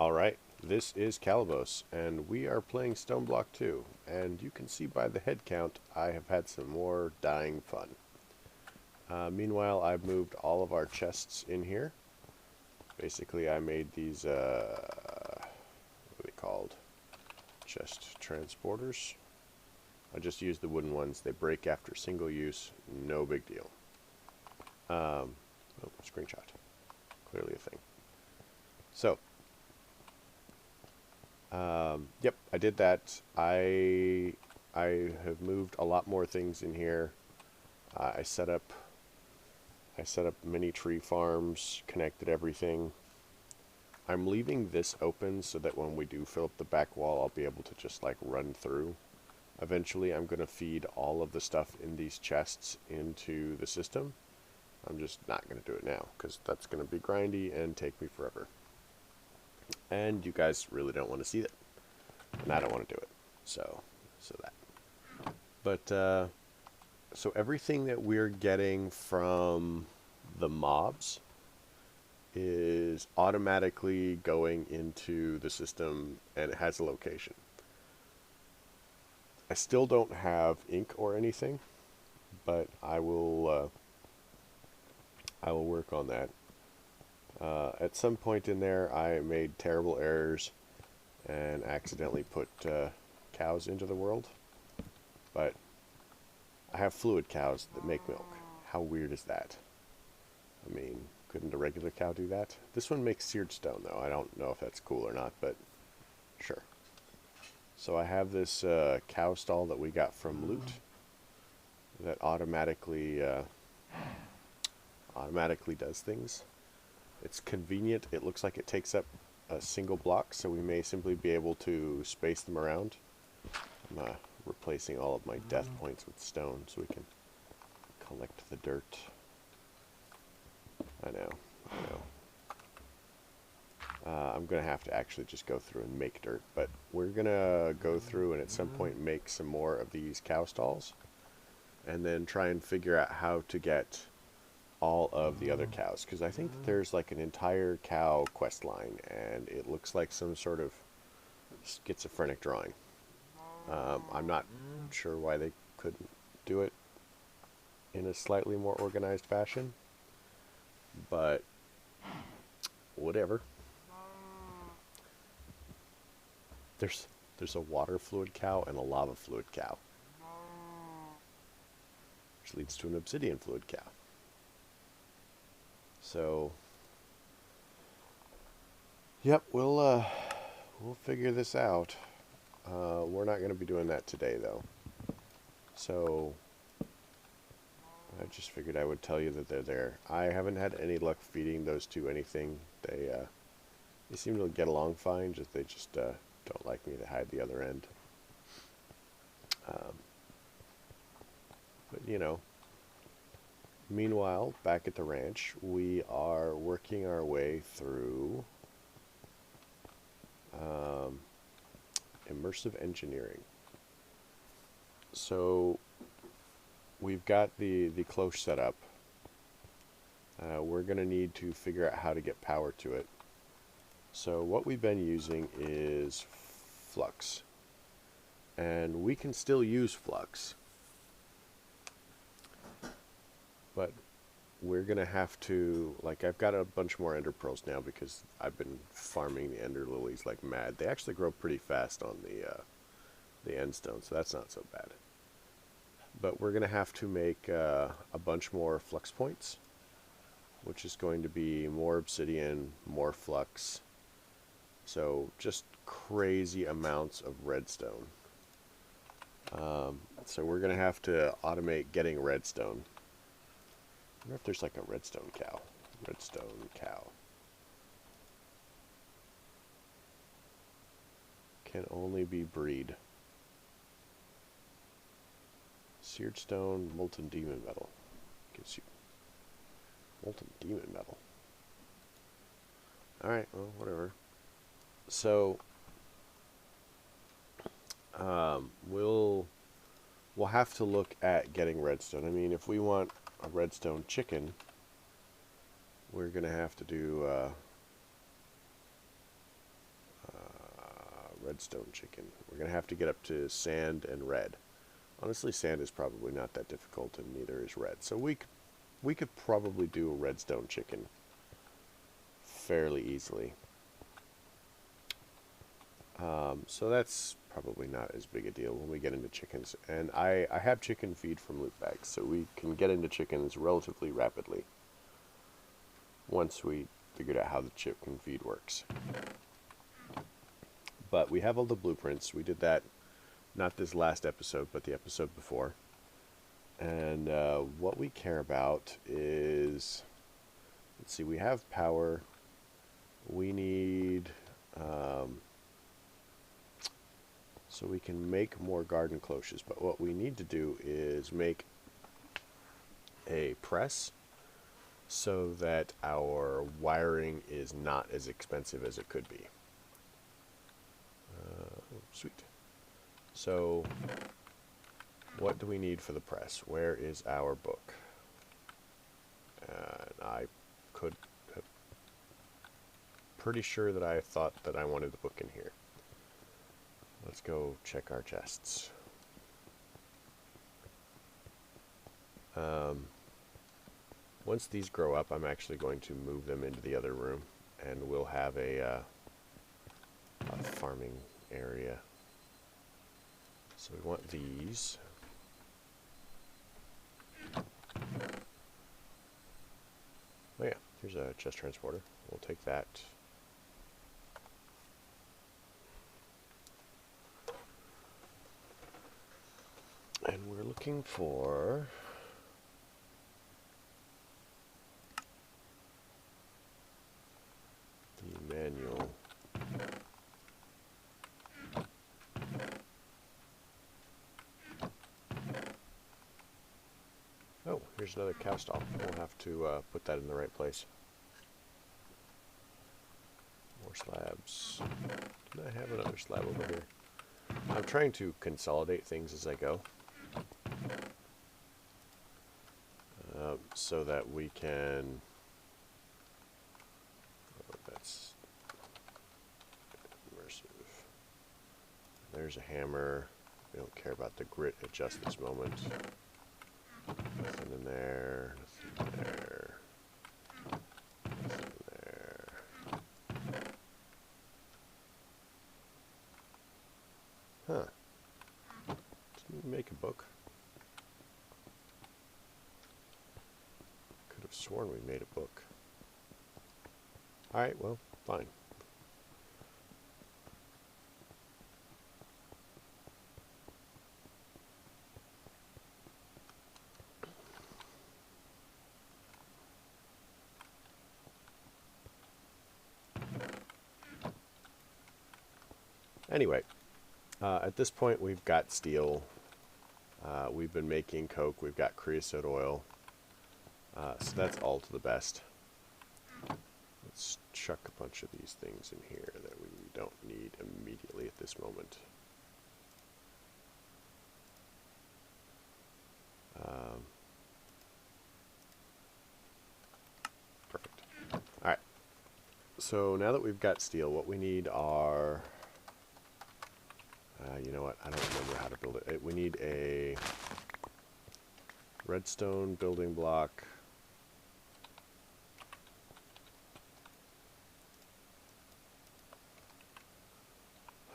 Alright, this is Calibos, and we are playing Stoneblock 2, and you can see by the head count I have had some more dying fun. Meanwhile, I've moved all of our chests in here. Basically, I made these, what are they called? Chest transporters. I just used the wooden ones. They break after single use, no big deal. Oh, screenshot. Clearly a thing. So, yep, I did that. I have moved a lot more things in here. I set up mini tree farms, connected everything. I'm leaving this open so that when we do fill up the back wall, I'll be able to just like run through. Eventually, I'm going to feed all of the stuff in these chests into the system. I'm just not going to do it now because that's going to be grindy and take me forever. And you guys really don't want to see that. And I don't want to do it. So that. But, so everything that we're getting from the mobs is automatically going into the system, and it has a location. I still don't have ink or anything, but I will work on that. At some point in there, I made terrible errors and accidentally put cows into the world. But I have fluid cows that make milk. How weird is that? I mean, couldn't a regular cow do that? This one makes seared stone, though. I don't know if that's cool or not, but sure. So I have this cow stall that we got from loot that automatically does things. It's convenient. It looks like it takes up a single block, so we may simply be able to space them around. I'm replacing all of my death points with stone so we can collect the dirt. I know. I'm going to have to actually just go through and make dirt, but we're going to go through and at some point make some more of these cow stalls and then try and figure out how to get all of the other cows, because I think that there's like an entire cow quest line and it looks like some sort of schizophrenic drawing. I'm not sure why they couldn't do it in a slightly more organized fashion, but whatever. There's a water fluid cow and a lava fluid cow, which leads to an obsidian fluid cow. So, yep, we'll figure this out. We're not going to be doing that today, though. So, I just figured I would tell you that they're there. I haven't had any luck feeding those two anything. They seem to get along fine, they just don't like me to hide the other end. But, you know. Meanwhile, back at the ranch, we are working our way through immersive engineering. So we've got the cloche set up. We're going to need to figure out how to get power to it. So what we've been using is flux. And we can still use flux. But we're going to have to, like, I've got a bunch more ender pearls now because I've been farming the ender lilies like mad. They actually grow pretty fast on the end stone, so that's not so bad. But we're going to have to make a bunch more flux points, which is going to be more obsidian, more flux. So just crazy amounts of redstone. So we're going to have to automate getting redstone. I wonder if there's like a redstone cow. Redstone cow. Can only be breed. Seared stone, molten demon metal. Gives you molten demon metal. Alright, well, whatever. So, we'll have to look at getting redstone. I mean, if we want a redstone chicken, we're going to have to do Redstone chicken. We're going to have to get up to sand and red. Honestly, sand is probably not that difficult, and neither is red. So we could probably do a redstone chicken fairly easily. So that's probably not as big a deal when we get into chickens. And I have chicken feed from loot bags, so we can get into chickens relatively rapidly once we figured out how the chicken feed works. But we have all the blueprints. We did that not this last episode, but the episode before. And what we care about is, let's see, we have power. We need, so we can make more garden cloches. But what we need to do is make a press so that our wiring is not as expensive as it could be. Sweet. So what do we need for the press? Where is our book? I could have pretty sure that I thought that I wanted the book in here. Let's go check our chests. Once these grow up, I'm actually going to move them into the other room, and we'll have a farming area. So we want these. Oh yeah, here's a chest transporter. We'll take that. And we're looking for the manual. Oh, here's another cow stall. We'll have to put that in the right place. More slabs. Did I have another slab over here? I'm trying to consolidate things as I go. So that we can... Oh, that's immersive. There's a hammer. We don't care about the grit at just this moment. Nothing in there. Nothing in there. Nothing in there. Huh. Didn't we make a book? Could have sworn we made a book. Alright, well, fine. Anyway, at this point we've got steel. We've been making coke. We've got creosote oil. So that's all to the best. Let's chuck a bunch of these things in here that we don't need immediately at this moment. Perfect. Alright. So now that we've got steel, what we need are... you know what? I don't remember how to build it. We need a redstone building block.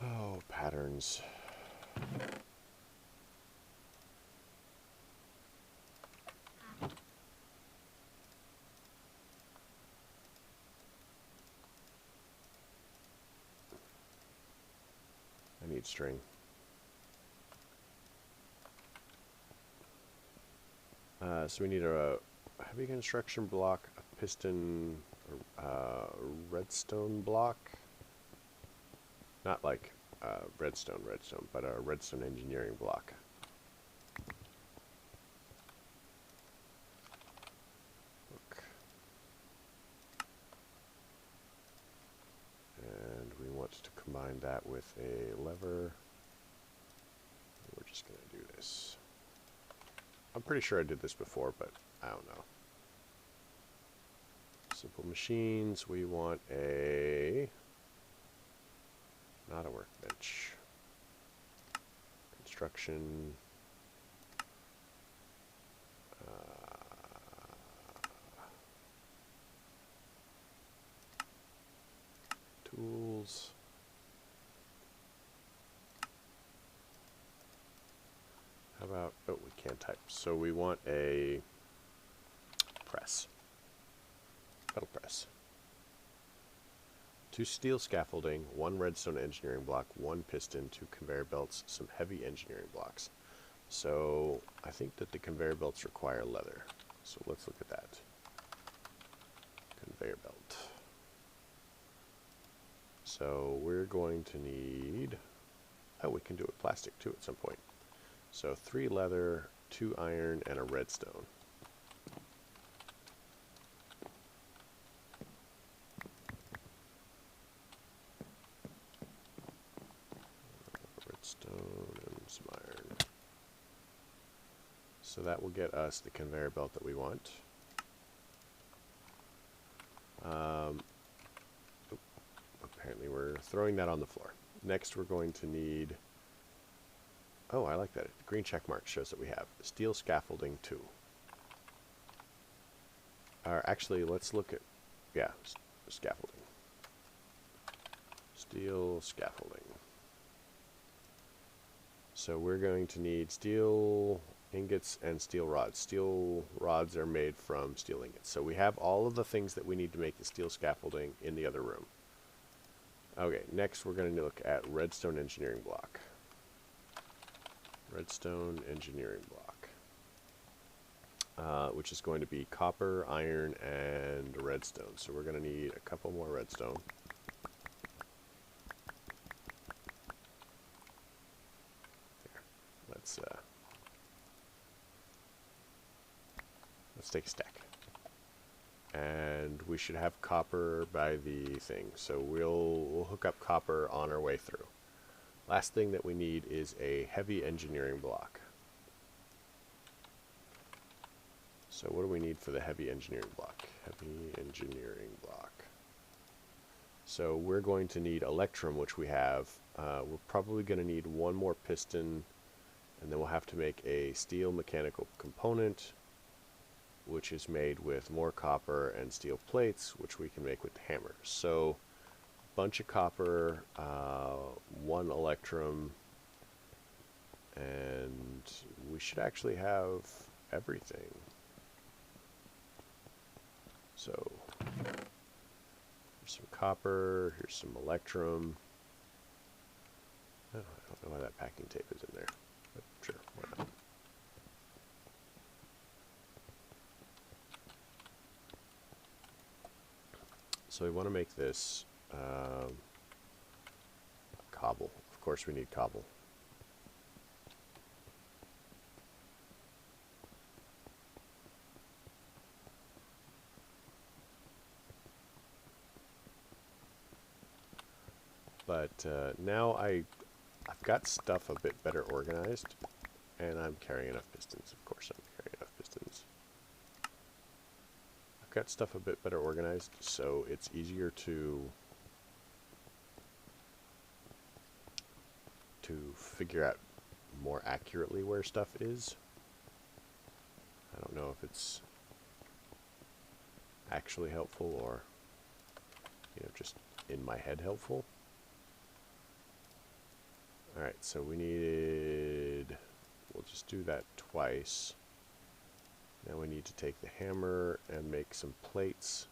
Oh, patterns. I need string. So we need a heavy construction block, a piston, redstone block. Not like redstone, but a redstone engineering block. Look. And we want to combine that with a lever. We're just going to do this. I'm pretty sure I did this before, but I don't know. Simple machines. We want a... not a workbench. much. Construction. Tools. How about, oh, we can't type. So we want a press. Metal press. 2 steel scaffolding, 1 redstone engineering block, 1 piston, 2 conveyor belts, some heavy engineering blocks. So I think that the conveyor belts require leather. So let's look at that. Conveyor belt. So we're going to need, oh, we can do it with plastic too at some point. So 3 leather, 2 iron, and a redstone. Redstone and some iron. So that will get us the conveyor belt that we want. Apparently we're throwing that on the floor. Next we're going to need, oh, I like that. The green check mark shows that we have steel scaffolding 2. Or actually, let's look at, yeah, scaffolding. Steel scaffolding. So we're going to need steel ingots and steel rods. Steel rods are made from steel ingots. So we have all of the things that we need to make the steel scaffolding in the other room. Okay, next we're going to look at redstone engineering block. Redstone engineering block. Which is going to be copper, iron, and redstone. So we're going to need a couple more redstone. There. Let's take a stack. And we should have copper by the thing. So we'll hook up copper on our way through. Last thing that we need is a heavy engineering block. So what do we need for the heavy engineering block? Heavy engineering block. So we're going to need electrum, which we have. We're probably going to need 1 more piston, and then we'll have to make a steel mechanical component, which is made with more copper and steel plates, which we can make with the hammer. So a bunch of copper, 1 electrum, and we should actually have everything. So here's some copper, here's some electrum. Oh, I don't know why that packing tape is in there, but sure, why not? So we want to make this cobble. Of course we need cobble. But now I've got stuff a bit better organized, and I'm carrying enough pistons. Of course I'm carrying enough pistons. I've got stuff a bit better organized, so it's easier to figure out more accurately where stuff is. I don't know if it's actually helpful or, you know, just in my head helpful. Alright, so we needed, we'll just do that twice. Now we need to take the hammer and make some plates.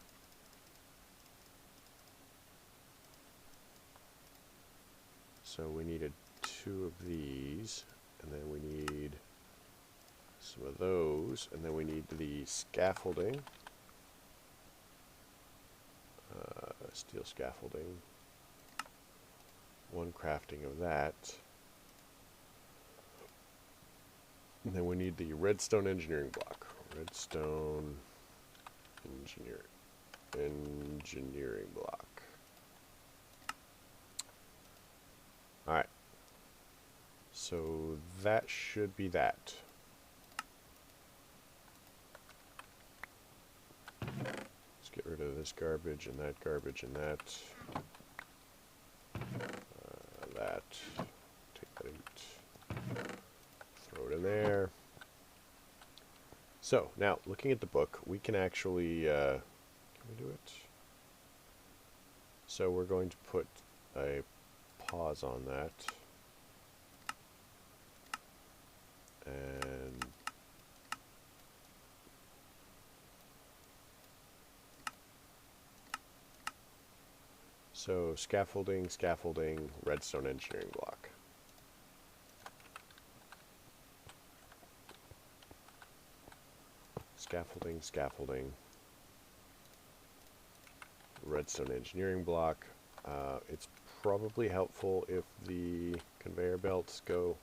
So we needed 2 of these, and then we need some of those, and then we need the scaffolding. Steel scaffolding. 1 crafting of that. And then we need the redstone engineering block. Redstone engineering block. Alright. So that should be that. Let's get rid of this garbage and that garbage and that. That. So now, looking at the book, we can actually, can we do it? So we're going to put a pause on that. And so scaffolding, scaffolding, redstone engineering block. Scaffolding, scaffolding, redstone engineering block. It's probably helpful if the conveyor belts go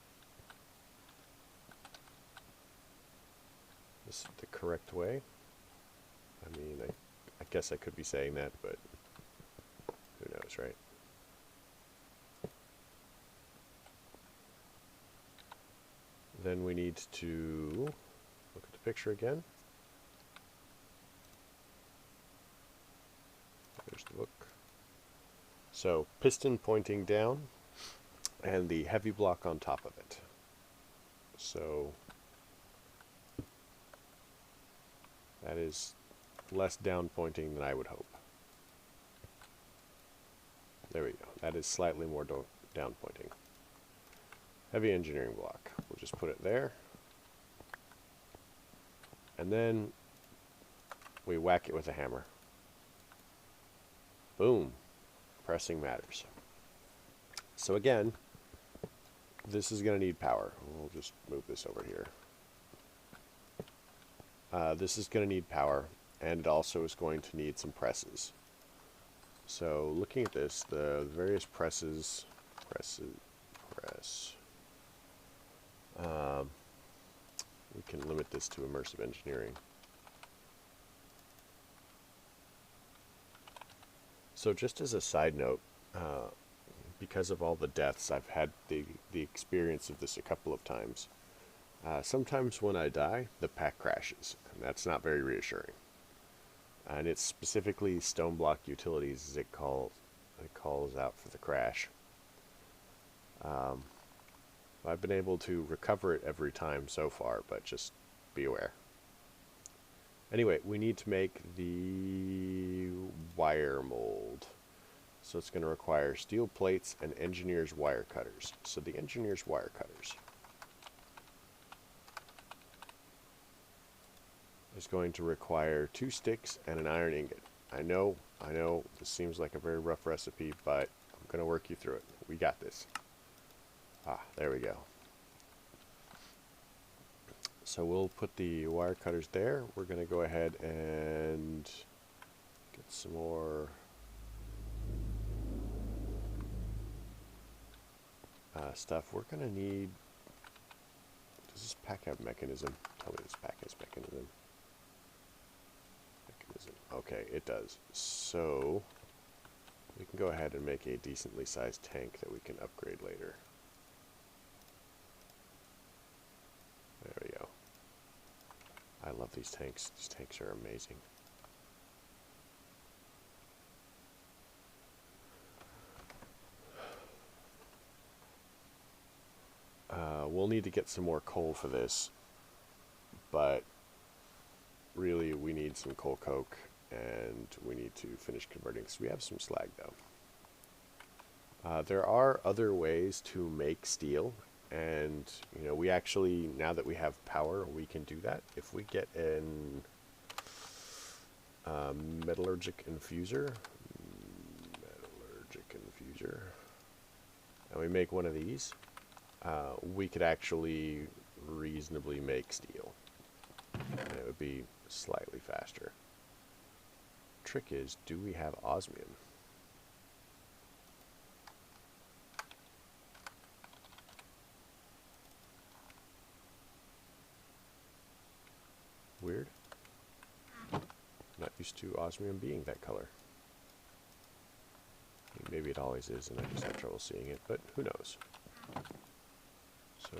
the correct way. I mean, I guess I could be saying that, but who knows, right? Then we need to look at the picture again. There's the book. So piston pointing down and the heavy block on top of it. So that is less down pointing than I would hope. There we go. That is slightly more down pointing. Heavy engineering block. We'll just put it there. And then we whack it with a hammer. Boom. Pressing matters. So again, this is going to need power. We'll just move this over here. This is going to need power, and it also is going to need some presses. So looking at this, the various presses, we can limit this to immersive engineering. So just as a side note, because of all the deaths, I've had the experience of this a couple of times. Sometimes when I die, the pack crashes, and that's not very reassuring. And it's specifically Stoneblock Utilities as it calls out for the crash. I've been able to recover it every time so far, but just be aware. Anyway, we need to make the wire mold. So it's going to require steel plates and engineer's wire cutters. So the engineer's wire cutters is going to require 2 sticks and an iron ingot. I know, this seems like a very rough recipe, but I'm going to work you through it. We got this. There we go. So we'll put the wire cutters there. We're going to go ahead and get some more stuff. We're going to need... Does this pack have mechanism? Tell me this pack has mechanism. Okay, it does. So we can go ahead and make a decently sized tank that we can upgrade later. There we go. I love these tanks. These tanks are amazing. We'll need to get some more coal for this, but really we need some coal coke, and we need to finish converting, because we have some slag though. There are other ways to make steel, and you know, we actually, now that we have power, we can do that. If we get an metallurgic infuser, and we make one of these, we could actually reasonably make steel, and it would be slightly faster. Trick is, do we have osmium? Weird. Not used to osmium being that color. Maybe it always is, and I just have trouble seeing it, but who knows. So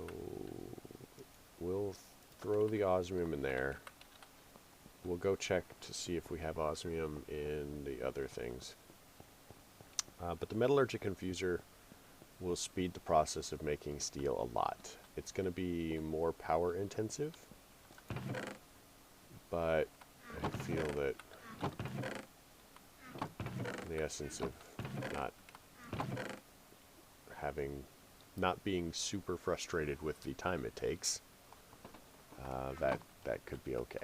we'll throw the osmium in there. We'll go check to see if we have osmium in the other things. But the metallurgic infuser will speed the process of making steel a lot. It's going to be more power intensive, but I feel that in the essence of not being super frustrated with the time it takes, that could be okay.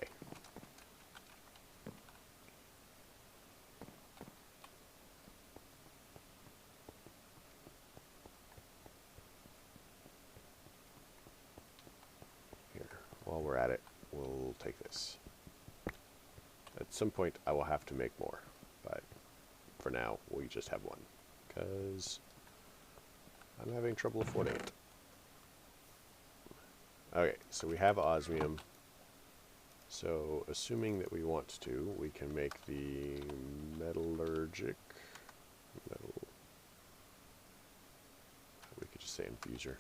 Here, while we're at it, we'll take this. At some point, I will have to make more, but for now, we just have one, because I'm having trouble affording it. Okay, so we have osmium. So, assuming that we want to, we can make the metallurgic. We could just say infuser.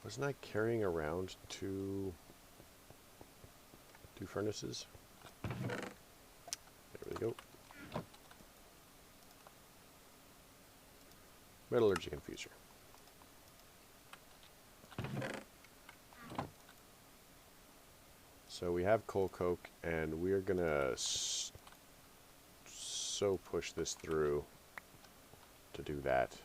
Wasn't I carrying around two furnaces? There we go. Metallurgic infuser. So we have coal coke, and we're gonna so push this through to do that.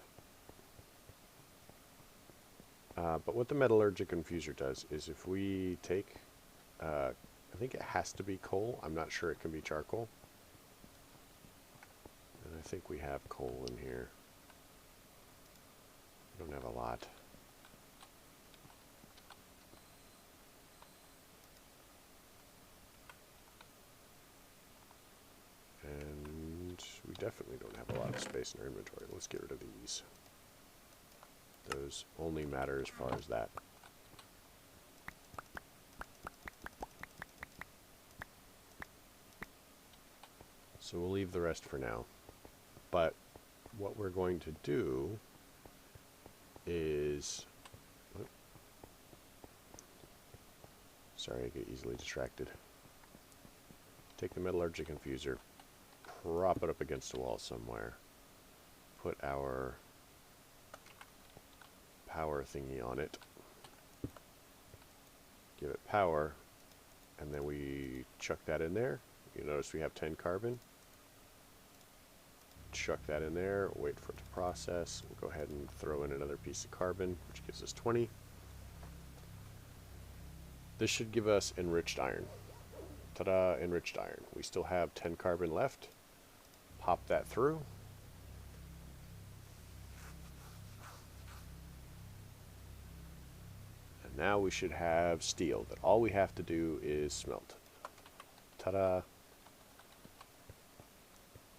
But what the metallurgic infuser does is if we take, I think it has to be coal. I'm not sure it can be charcoal. And I think we have coal in here. We don't have a lot. And we definitely don't have a lot of space in our inventory. Let's get rid of these. Those only matter as far as that. So we'll leave the rest for now. But what we're going to do is... Sorry, I get easily distracted. Take the metallurgic infuser, prop it up against a wall somewhere, put our power thingy on it, give it power, and then we chuck that in there. You notice we have 10 carbon. Chuck that in there, wait for it to process. We'll go ahead and throw in another piece of carbon, which gives us 20. This should give us enriched iron. Ta-da, enriched iron. We still have 10 carbon left. Pop that through. And now we should have steel that all we have to do is smelt. Ta-da.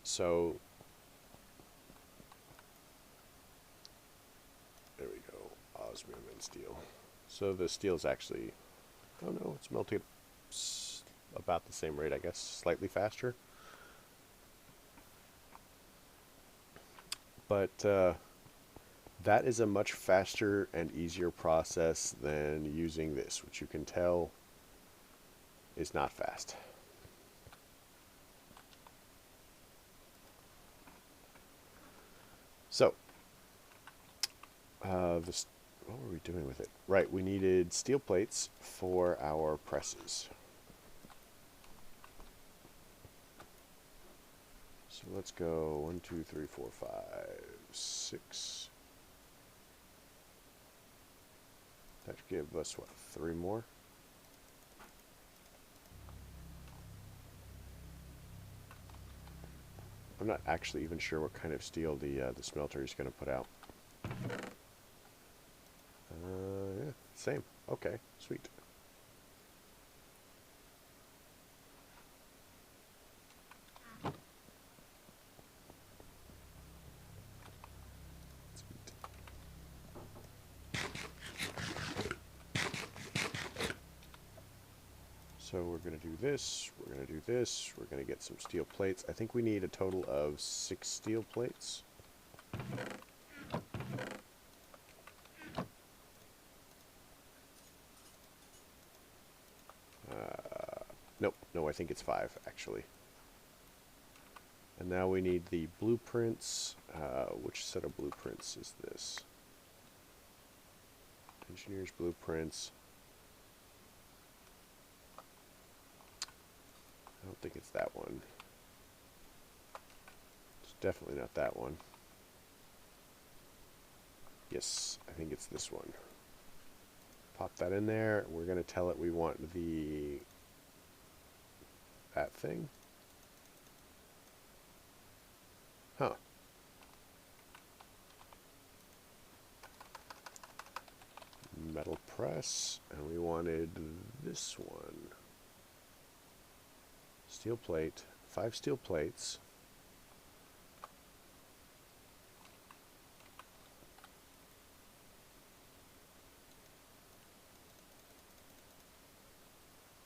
So, there we go. Osmium and steel. So the steel's actually, oh no, it's melting about the same rate, I guess, slightly faster. But that is a much faster and easier process than using this, which you can tell is not fast. So, what were we doing with it? Right, we needed steel plates for our presses. So let's go 1, 2, 3, 4, 5, 6. That should give us, what, 3 more? I'm not actually even sure what kind of steel the smelter is going to put out. Yeah, same. Okay, sweet. So we're going to do this, we're going to do this, we're going to get some steel plates. I think we need a total of 6 steel plates. Nope, no, I think it's 5 actually. And now we need the blueprints. Which set of blueprints is this? Engineer's blueprints. I don't think it's that one. It's definitely not that one. Yes, I think it's this one. Pop that in there. We're going to tell it we want that thing. Huh. Metal press, and we wanted this one. Steel plate, 5 steel plates.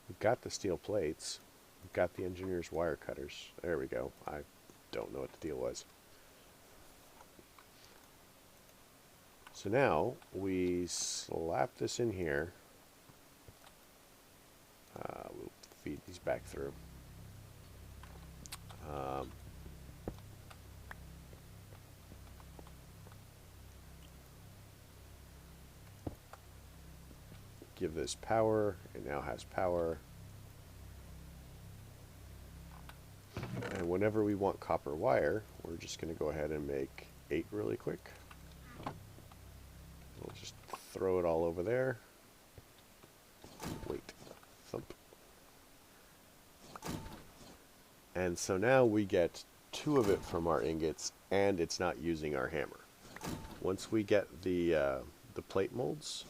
We've got the steel plates. We've got the engineer's wire cutters. There we go. I don't know what the deal was. So now we slap this in here. We'll feed these back through. Give this power. It now has power. And whenever we want copper wire, we're just going to go ahead and make 8 really quick. We'll just throw it all over there. Wait. Thump. And so now we get 2 of it from our ingots, and it's not using our hammer. Once we get the plate molds,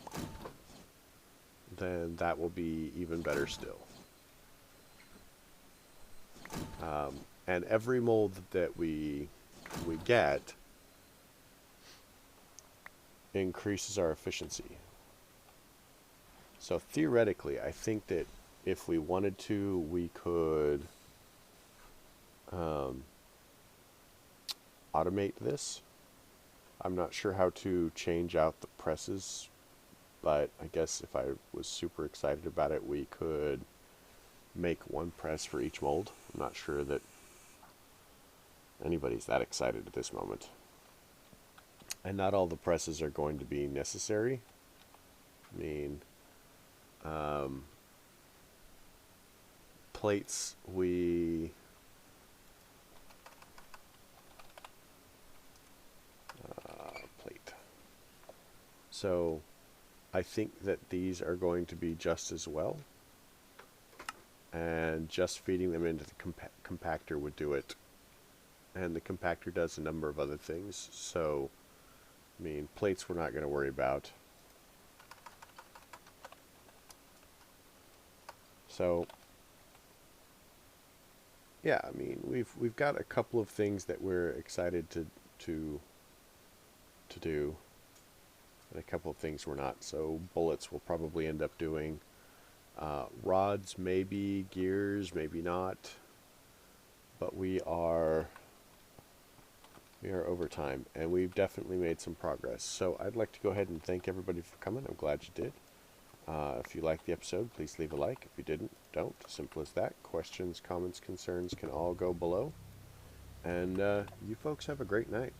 then that will be even better still. And every mold that we get increases our efficiency. So theoretically, I think that if we wanted to, we could automate this. I'm not sure how to change out the presses, but I guess if I was super excited about it, we could make 1 press for each mold. I'm not sure that anybody's that excited at this moment. And not all the presses are going to be necessary. I mean, plates, plate. So I think that these are going to be just as well. And just feeding them into the compactor would do it. And the compactor does a number of other things. So, I mean, plates we're not going to worry about. So, yeah, I mean, we've got a couple of things that we're excited to do, and a couple of things we're not. So, bullets we'll probably end up doing. Rods, maybe. Gears, maybe not. But we are over time, and we've definitely made some progress. So I'd like to go ahead and thank everybody for coming. I'm glad you did. If you liked the episode, please leave a like. If you didn't, don't. Simple as that. Questions, comments, concerns can all go below. And you folks have a great night.